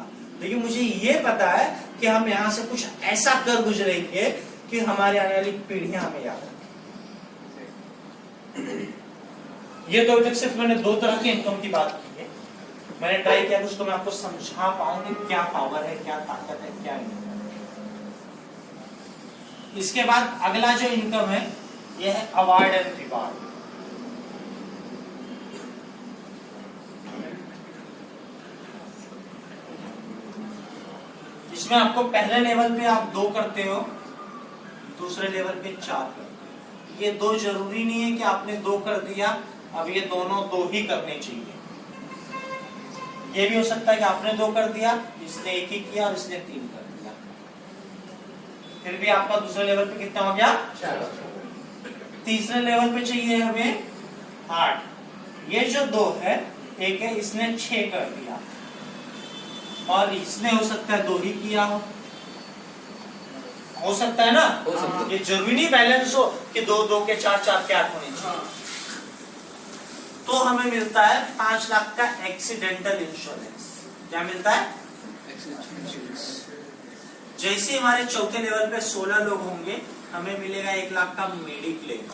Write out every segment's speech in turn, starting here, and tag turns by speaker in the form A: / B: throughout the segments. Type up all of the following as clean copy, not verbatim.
A: सकता, लेकिन मुझे ये पता है कि हम यहाँ से कुछ ऐसा कर गुजरेंगे कि हमारे आने वाली पीढ़ियां हमें याद रखें। ये तो अभी तक सिर्फ मैंने 2 तरह के इनकम की बात की है। मैंने ट्राई किया कुछ तो मैं आपको समझा पाऊं कि क्या पावर है, क्या ताकत है, क्या इनकम है। इसके बाद अगला जो इनकम है यह है अवार्ड एंड रिवार्ड। इसमें आपको पहले लेवल पे आप 2 करते हो, दूसरे लेवल पे 4 करते हो। ये 2 जरूरी नहीं है कि आपने 2 कर दिया, अब ये दोनों 2 ही करने चाहिए। ये भी हो सकता है कि आपने 2 कर दिया, इसने 1 ही किया और इसने 3 कर दिया, फिर भी आपका दूसरे लेवल पे कितना हो गया 4। तीसरे लेवल पे चाहिए हमें 8। ये जो 2 है, एक है इसने 6 कर दिया और इसने हो सकता है 2 ही किया हो सकता है ना, ये जरूरी नहीं बैलेंस हो कि 2 2 के 4 4 के 8 होने चाहिए। तो हमें मिलता है 5 लाख का एक्सीडेंटल इंश्योरेंस। क्या मिलता है? जैसे हमारे चौथे लेवल पे 16 लोग होंगे, हमें मिलेगा 1 लाख का मेडिक्लेम।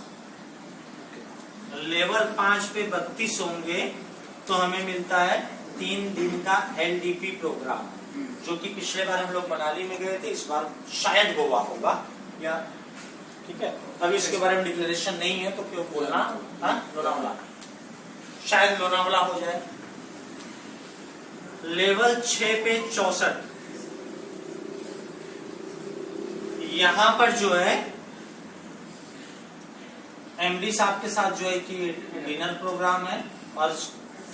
A: लेवल 5 पे 32 होंगे तो हमें मिलता है 3 दिन का LDP प्रोग्राम, जो कि पिछले बार हम लोग मनाली में गए थे, इस बार शायद गोवा होगा या, ठीक है, अभी इसके बारे में डिक्लेरेशन नहीं है तो क्यों बोलना। लोनावला, शायद लोनावला हो जाए। लेवल 6 पे 64, यहां पर जो है MD साहब के साथ जो है कि डिनर प्रोग्राम है और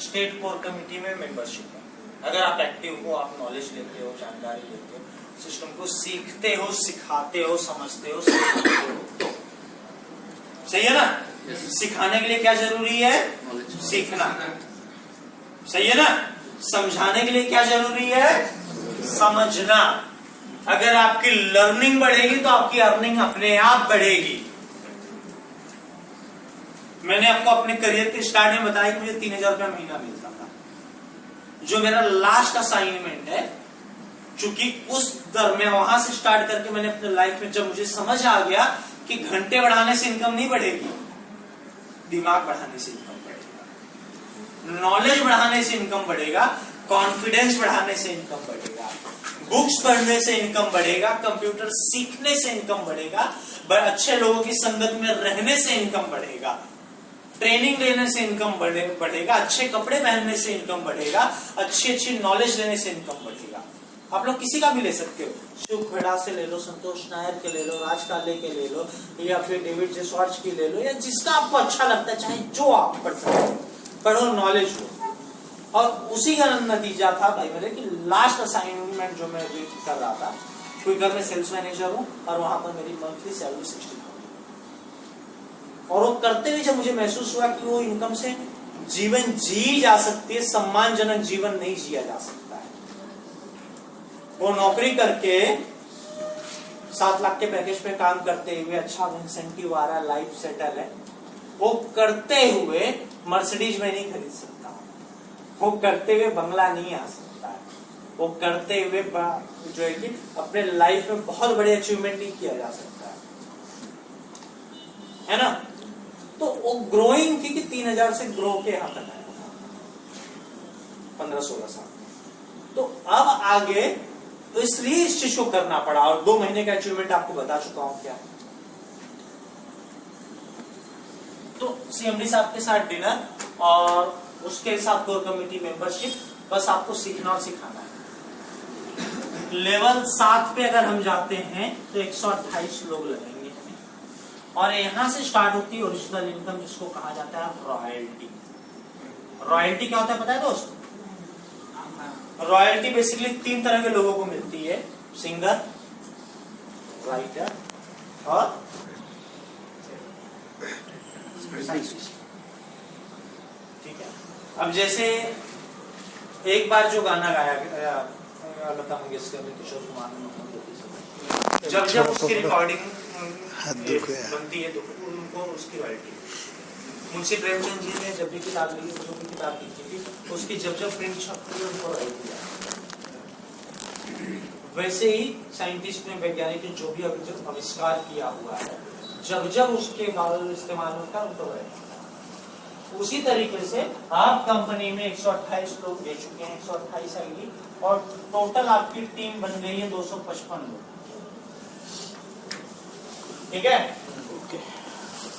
A: स्टेट कोर कमेटी में मेंबरशिप है। अगर आप एक्टिव हो, आप नॉलेज लेते हो, जानकारी लेते हो, सिस्टम को सीखते हो, सिखाते हो, समझते हो, सिखाते हो, तो सही है ना। सिखाने के लिए क्या जरूरी है? सीखना। सही है ना। समझाने के लिए क्या जरूरी है? समझना। अगर आपकी लर्निंग बढ़ेगी तो आपकी अर्निंग अपने आप बढ़ेगी। मैंने आपको अपने करियर के स्टार्ट में बताया कि मुझे 3000 रुपया महीना मिलता था, जो मेरा लास्ट असाइनमेंट है। चूंकि उस दर में वहां से स्टार्ट करके मैंने अपने लाइफ में जब मुझे समझ आ गया कि घंटे बढ़ाने से इनकम नहीं बढ़ेगी, दिमाग बढ़ाने से इनकम बढ़ेगा, नॉलेज बढ़ाने से इनकम बढ़ेगा, कॉन्फिडेंस बढ़ाने से इनकम बढ़ेगा, बुक्स पढ़ने से इनकम बढ़ेगा, कंप्यूटर सीखने से इनकम बढ़ेगा, अच्छे लोगों की संगत में रहने से इनकम बढ़ेगा, ट्रेनिंग लेने से इनकम बढ़ेगा, अच्छे कपड़े पहनने से इनकम बढ़ेगा, अच्छी नॉलेज लेने से इनकम बढ़ेगा। आप लोग किसी का भी ले सकते हो, शिव खेड़ा से ले लो, संतोष नायर के ले लो, राज काले के ले लो, या फिर डेविड जेसवार्ज की ले लो, या जिसका आपको अच्छा लगता है, चाहे जो आप पढ़ सकते हो, पढ़ो, नॉलेज हो। और उसी का नतीजा था भाई मेरे कि लास्ट असाइनमेंट जो मैं अभी कर रहा था, क्विकर में सेल्स मैनेजर हूँ और वहां पर मेरी मंथली सैलरी 60,000। और वो करते हुए जब मुझे महसूस हुआ कि वो इनकम से जीवन जी जा सकती है, सम्मानजनक जीवन नहीं जिया जा सकता है। वो नौकरी करके 7 लाख के पैकेज पे काम करते हुए अच्छा इंसेंटिव आ रहा है, लाइफ सेटल है, वो करते हुए मर्सिडीज में नहीं खरीद सकता, वो करते हुए बंगला नहीं आ सकता है, वो करते हुए जो है कि अपने लाइफ में बहुत बड़े अचीवमेंट नहीं किया जा सकता है ना। तो वो ग्रोइंग थी कि 3000 से ग्रो के यहां तक आया 15-16 साल। तो अब आगे तो इसलिए इस चीज को करना पड़ा, और 2 महीने का अचीवमेंट आपको बता चुका हूं क्या। तो CMD साहब के साथ डिनर और उसके साथ कोर कमेटी मेंबरशिप, बस आपको सीखना और सिखाना है। लेवल 7 पे अगर हम जाते हैं तो 128 लोग लगेंगे हमें, और यहां से स्टार्ट होती है ओरिजिनल इनकम, जिसको कहा जाता है रॉयल्टी। रॉयल्टी क्या होता है पता है दोस्त? रॉयल्टी बेसिकली 3 तरह के लोगों को मिलती है, सिंगर, राइटर और ठीक है। अब जैसे एक बार जो गाना गाया गया लता मंगेशकर ने, किशोर कुमार ने, जब जब उसकी रिकॉर्डिंग बनती है तो उनको उसकी रॉयल्टी। मुंशी प्रेमचंद जी ने जब भी किताब लिखी, तो भी किताब लिखी थी, उसकी जब जब प्रिंट छपती है उनको रॉयल्टी। वैसे ही साइंटिस्ट ने, वैज्ञानिक ने जो भी आविष्कार किया हुआ है, जब जब उसके बाद इस्तेमाल होता है उनको बढ़ेगा। उसी तरीके से आप कंपनी में 128 लोग दे चुके हैं, 128 आईडी, और टोटल आपकी टीम बन गई है 255 लोग। ठीक है,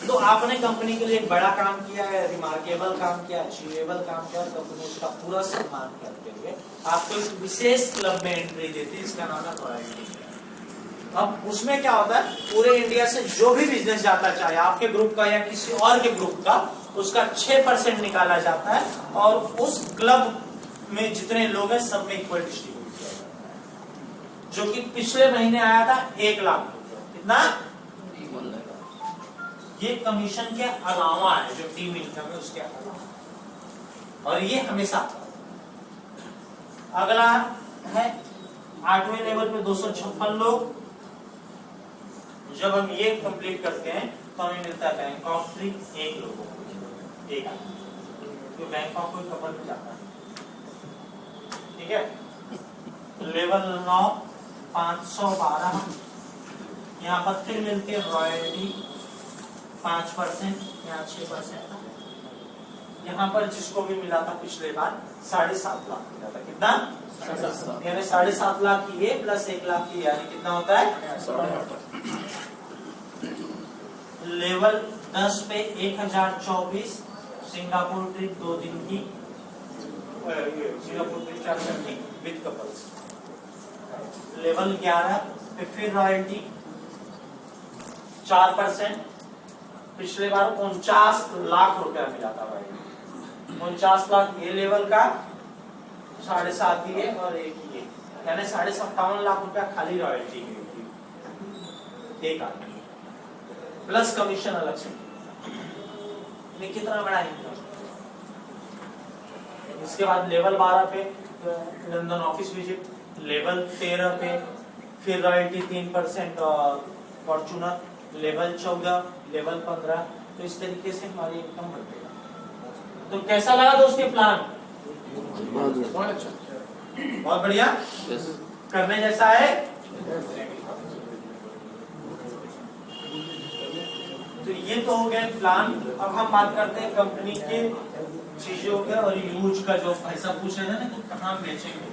A: तो आपने कंपनी के लिए एक बड़ा काम किया है, रिमार्केबल काम किया, अचीवेबल काम किया, कंपनी उसका पूरा सम्मान करते हुए आपको एक विशेष क्लब में एंट्री देती है, इसका नाम है रॉयल्टी। अब उसमें क्या होता है, पूरे इंडिया से जो भी बिजनेस जाता है, चाहे आपके ग्रुप का या किसी और के ग्रुप का, उसका 6% निकाला जाता है और उस क्लब में जितने लोग हैं सब में इक्वल डिस्ट्रीब्यूट किया जाता है। जो कि पिछले महीने आया था 1 लाख, कितना? ये कमीशन के अलावा है, जो टीम इनकम है उसके अलावा, और ये हमेशा। अगला है 8वें लेवल पे 256 लोग। जब हम ये कंप्लीट करते हैं तो हमें मिलता है बैंकॉक फ्री 1 लोगों को, एक आदमी, तो बैंकॉक कोई कपल में जाता है। ठीक है, लेवल 9 512, यहाँ पर फिर मिलती है रॉयल्टी 5%, यहाँ 6%। यहाँ पर जिसको भी मिला था पिछले बार 7.5 लाख मिला था, कितना? यानी 7.5 लाख की ये प्लस 1 लाख की, यानी कितना होता है? लेवल 10 पे 1024, सिंगापुर ट्रिप 2 दिन की, सिंगापुर ट्रिप 4 दिन की विद कपल्स। लेवल 11 पे फिर रॉयल्टी 4%, पिछले बार 49 लाख रुपया मिला था भाई, 49 लाख ये लेवल का, 7.5 ये और 1 ये, यानी 57.5 लाख रुपया खाली रॉयल्टी की, एक आदमी प्लस कमीशन अलग से। कितना बड़ा इनकम। इसके बाद लेवल 12 पे लंदन ऑफिस विजिट, लेवल 13 पे फिर रॉयल्टी 3% और फॉर्चूनर, लेवल 14, लेवल 15, तो इस तरीके से हमारी इनकम बढ़ेगा। तो कैसा लगा दोस्त ये प्लान? बहुत अच्छा, बहुत बढ़िया, करने जैसा है। तो ये तो हो गए प्लान। अब हम बात करते हैं कंपनी के चीजों के और यूज का, जो भाई साहब पूछ रहे थे ना, तो कहाँ बेचेंगे।